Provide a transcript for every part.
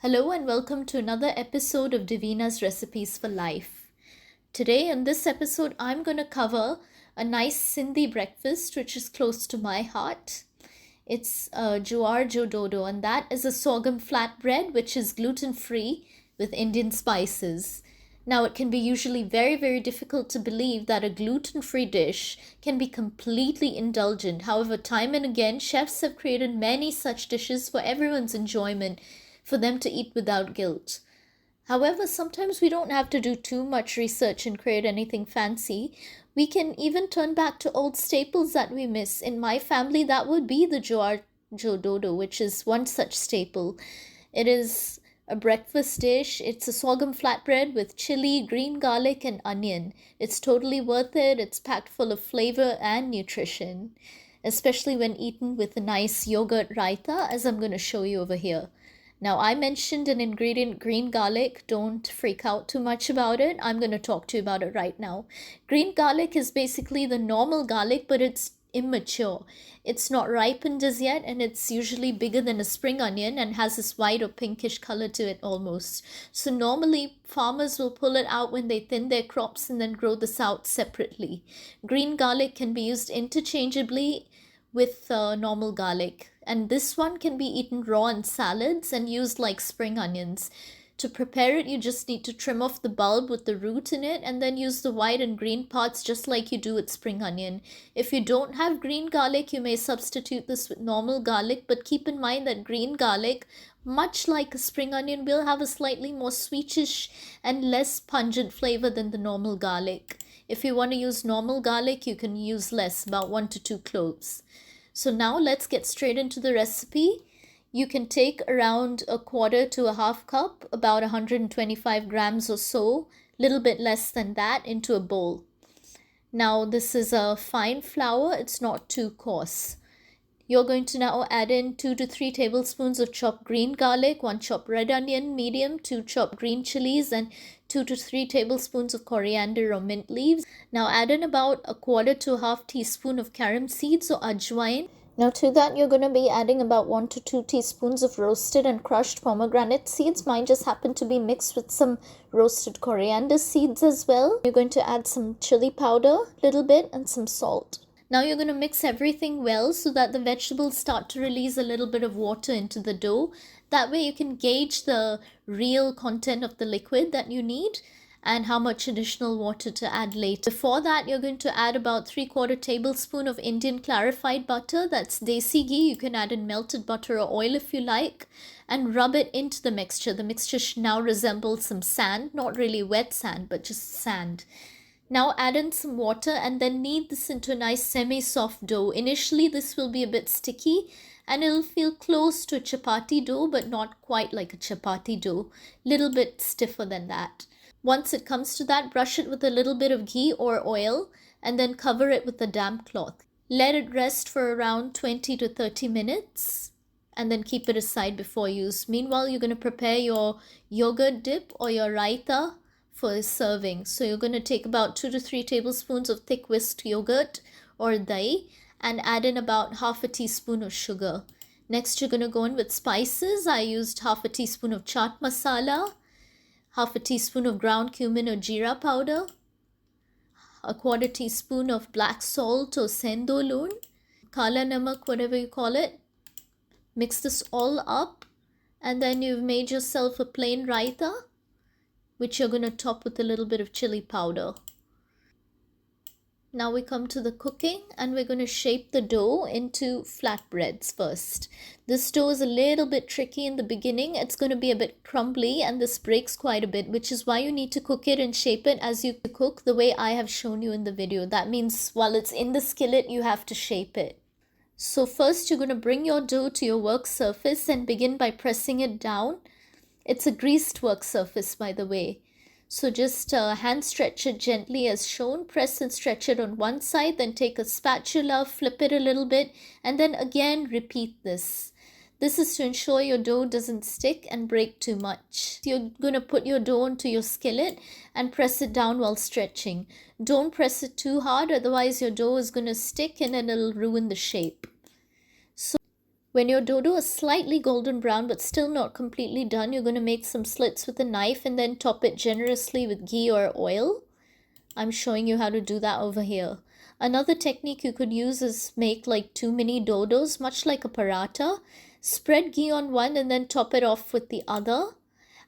Hello and welcome to another episode of Divina's Recipes for Life. Today in this episode, I'm going to cover a nice Sindhi breakfast which is close to my heart. It's Jowar Dodo, and that is a sorghum flatbread which is gluten-free with Indian spices. Now, it can be usually very difficult to believe that a gluten-free dish can be completely indulgent. However, time and again, chefs have created many such dishes for everyone's enjoyment, for them to eat without guilt. However, sometimes we don't have to do too much research and create anything fancy. We can even turn back to old staples that we miss. In my family, that would be the Jowar Dodo, which is one such staple. It is a breakfast dish. It's a sorghum flatbread with chili, green garlic, and onion. It's totally worth it. It's packed full of flavor and nutrition, especially when eaten with a nice yogurt raita, as I'm going to show you over here. Now, I mentioned an ingredient, green garlic. Don't freak out too much about it. I'm going to talk to you about it right now. Green garlic is basically the normal garlic, but it's immature. It's not ripened as yet, and it's usually bigger than a spring onion and has this white or pinkish color to it almost. So normally, farmers will pull it out when they thin their crops and then grow this out separately. Green garlic can be used interchangeably with normal garlic, and this one can be eaten raw in salads and used like spring onions. To prepare it, you just need to trim off the bulb with the root in it and then use the white and green parts just like you do with spring onion. If you don't have green garlic, you may substitute this with normal garlic, but keep in mind that green garlic, much like a spring onion, will have a slightly more sweetish and less pungent flavor than the normal garlic. If you want to use normal garlic, you can use less, about 1 to 2 cloves. So now let's get straight into the recipe. You can take around a quarter to a half cup, about 125 grams or so, little bit less than that, into a bowl. Now this is a fine flour, it's not too coarse. You're going to now add in 2 to 3 tablespoons of chopped green garlic, 1 chopped red onion, medium, 2 chopped green chilies, and 2 to 3 tablespoons of coriander or mint leaves. Now add in about a quarter to a half teaspoon of carom seeds or ajwain. Now to that, you're going to be adding about 1 to 2 teaspoons of roasted and crushed pomegranate seeds. Mine just happen to be mixed with some roasted coriander seeds as well. You're going to add some chili powder, a little bit, and some salt. Now you're going to mix everything well so that the vegetables start to release a little bit of water into the dough. That way you can gauge the real content of the liquid that you need and how much additional water to add later. Before that, you're going to add about 3/4 tablespoon of Indian clarified butter. That's desi ghee. You can add in melted butter or oil if you like, and rub it into the mixture. The mixture should now resemble some sand, not really wet sand, but just sand. Now add in some water and then knead this into a nice semi-soft dough. Initially, this will be a bit sticky and it'll feel close to a chapati dough, but not quite like a chapati dough. Little bit stiffer than that. Once it comes to that, brush it with a little bit of ghee or oil and then cover it with a damp cloth. Let it rest for around 20 to 30 minutes and then keep it aside before use. Meanwhile, you're going to prepare your yogurt dip or your raita for serving. So you're going to take about 2 to 3 tablespoons of thick whisked yogurt or dahi and add in about half a teaspoon of sugar. Next, you're going to go in with spices. I used half a teaspoon of chaat masala, half a teaspoon of ground cumin or jeera powder, a 1/4 teaspoon of black salt or sendo loon, kala namak, whatever you call it. Mix this all up and then you've made yourself a plain raita, which you're going to top with a little bit of chili powder. Now we come to the cooking and we're going to shape the dough into flatbreads first. This dough is a little bit tricky in the beginning. It's going to be a bit crumbly and this breaks quite a bit, which is why you need to cook it and shape it as you cook the way I have shown you in the video. That means while it's in the skillet, you have to shape it. So first you're going to bring your dough to your work surface and begin by pressing it down. It's a greased work surface, by the way. So just hand stretch it gently as shown. Press and stretch it on one side, then take a spatula, flip it a little bit, and then again repeat this. This is to ensure your dough doesn't stick and break too much. You're going to put your dough into your skillet and press it down while stretching. Don't press it too hard, otherwise your dough is going to stick and then it'll ruin the shape. So When your dodo is slightly golden brown but still not completely done, you're going to make some slits with a knife and then top it generously with ghee or oil. I'm showing you how to do that over here. Another technique you could use is make like 2 mini dodos, much like a paratha. Spread ghee on one and then top it off with the other.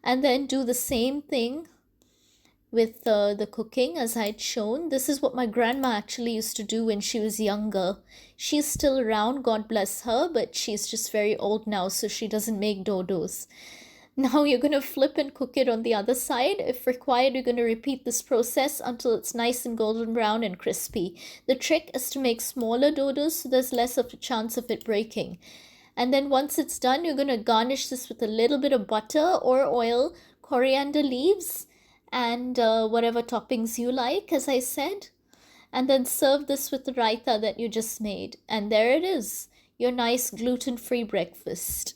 And then do the same thing with the cooking as I'd shown. This is what my grandma actually used to do when she was younger. She's still around, God bless her, but she's just very old now, so she doesn't make dodos. Now you're going to flip and cook it on the other side. If required, you're going to repeat this process until it's nice and golden brown and crispy. The trick is to make smaller dodos so there's less of a chance of it breaking. And then once it's done, you're going to garnish this with a little bit of butter or oil, coriander leaves, and whatever toppings you like, as I said. And then serve this with the raita that you just made. And there it is, your nice gluten-free breakfast.